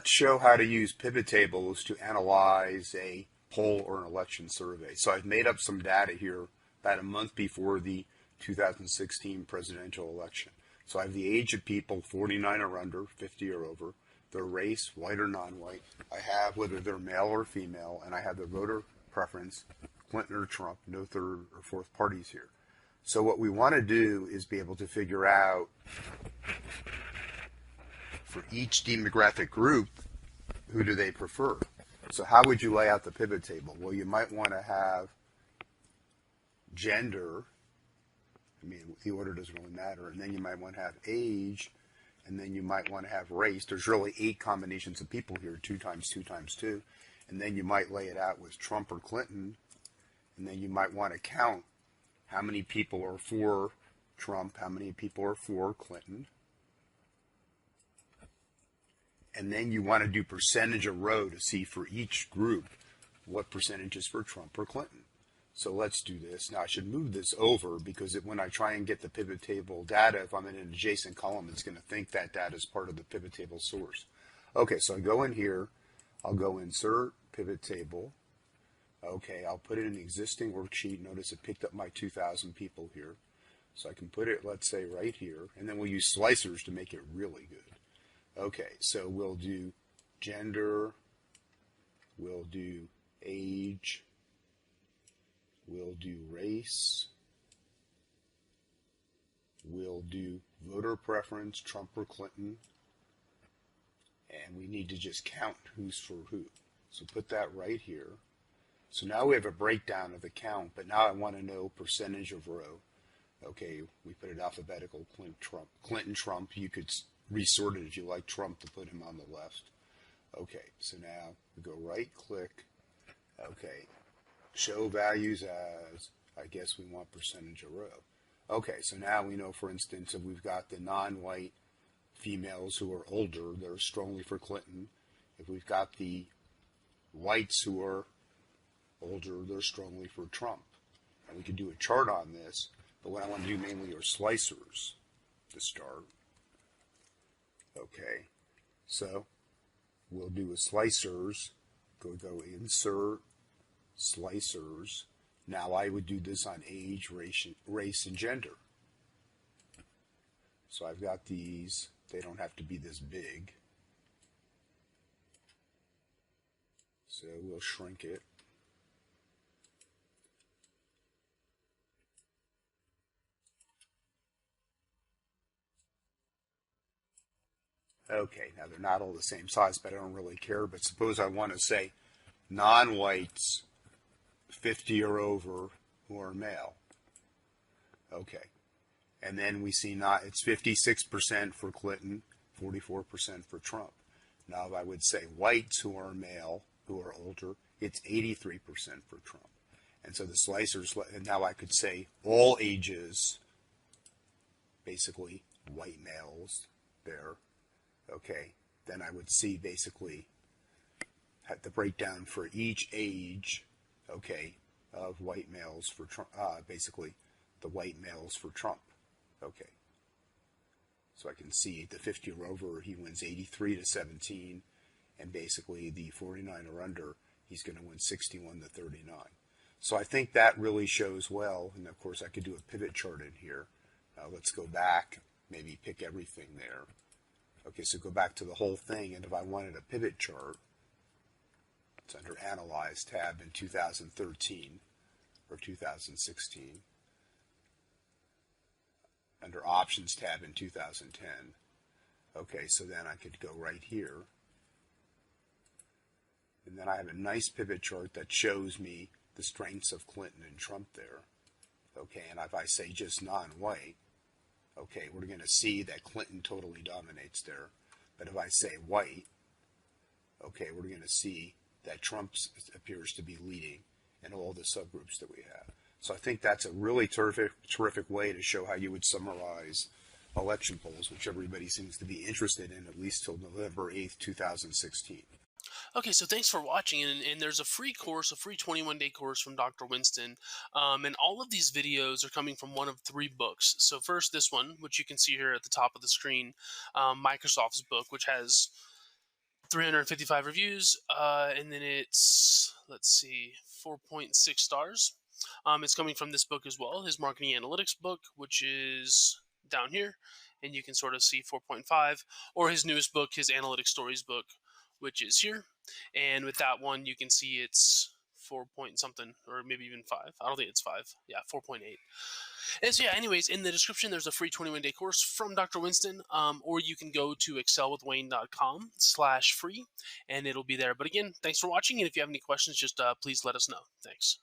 let's show how to use pivot tables to analyze a poll or an election survey. So I've made up some data here about a month before the 2016 presidential election. So I have the age of people, 49 or under, 50 or over, their race, white or non-white. I have whether they're male or female, and I have their voter preference, Clinton or Trump, no third or fourth parties here. So what we want to do is be able to figure out for each demographic group, who do they prefer? So how would you lay out the pivot table? Well, you might want to have gender. I mean, the order doesn't really matter. And then you might want to have age, and then you might want to have race. There's really 8 combinations of people here, 2 times 2 times 2. And then you might lay it out with Trump or Clinton, and then you might want to count how many people are for Trump, how many people are for Clinton. And then you want to do percentage of row to see for each group what percentage is for Trump or Clinton. So let's do this. Now I should move this over because when I try and get the pivot table data, if I'm in an adjacent column, it's going to think that data is part of the pivot table source. Okay, so I go in here. I'll go insert pivot table. Okay, I'll put it in the existing worksheet. Notice it picked up my 2,000 people here. So I can put it, let's say, right here. And then we'll use slicers to make it really good. Okay, so we'll do gender, we'll do age, we'll do race, we'll do voter preference, Trump or Clinton, and we need to just count who's for who. So put that right here. So now we have a breakdown of the count, but now I want to know percentage of row. Okay, we put it alphabetical, Clinton, Trump. You could resort it if you like Trump to put him on the left. Okay, so now we go right click. Okay, show values as, I guess we want percentage of row. Okay, so now we know, for instance, if we've got the non-white females who are older, they're strongly for Clinton. If we've got the whites who are older, they're strongly for Trump. And we could do a chart on this, but what I want to do mainly are slicers to start. Okay, so we'll do a slicers, go insert, slicers. Now I would do this on age, race, and gender. So I've got these, they don't have to be this big. So we'll shrink it. Okay, now they're not all the same size, but I don't really care. But suppose I want to say non-whites 50 or over who are male. Okay, and then we see it's 56% for Clinton, 44% for Trump. Now if I would say whites who are male, who are older, it's 83% for Trump. And so the slicers, and now I could say all ages, basically white males there. Okay, then I would see basically the breakdown for each age, okay, of white males for Trump, basically the white males for Trump. Okay, so I can see the 50 or over, he wins 83 to 17, and basically the 49 or under, he's going to win 61 to 39. So I think that really shows well, and of course I could do a pivot chart in here. Now let's go back, maybe pick everything there. Okay, so go back to the whole thing, and if I wanted a pivot chart, it's under Analyze tab in 2013 or 2016. Under Options tab in 2010. Okay, so then I could go right here. And then I have a nice pivot chart that shows me the strengths of Clinton and Trump there. Okay, and if I say just non-white, okay, we're going to see that Clinton totally dominates there. But if I say white, okay, we're going to see that Trump appears to be leading in all the subgroups that we have. So I think that's a really terrific way to show how you would summarize election polls, which everybody seems to be interested in, at least till November 8th, 2016. Okay, so thanks for watching, and there's a free course, a free 21-day course from Dr. Winston, and all of these videos are coming from one of 3 books. So first, this one, which you can see here at the top of the screen, Microsoft's book, which has 355 reviews, and then it's, let's see, 4.6 stars. It's coming from this book as well, his marketing analytics book, which is down here, and you can sort of see 4.5, or his newest book, his analytics stories book, which is here. And with that one, you can see it's 4 point something, or maybe even 5. I don't think it's 5. Yeah, 4.8. And so, yeah, anyways, in the description, there's a free 21-day course from Dr. Winston, or you can go to excelwithwayne.com/free, and it'll be there. But again, thanks for watching, and if you have any questions, just please let us know. Thanks.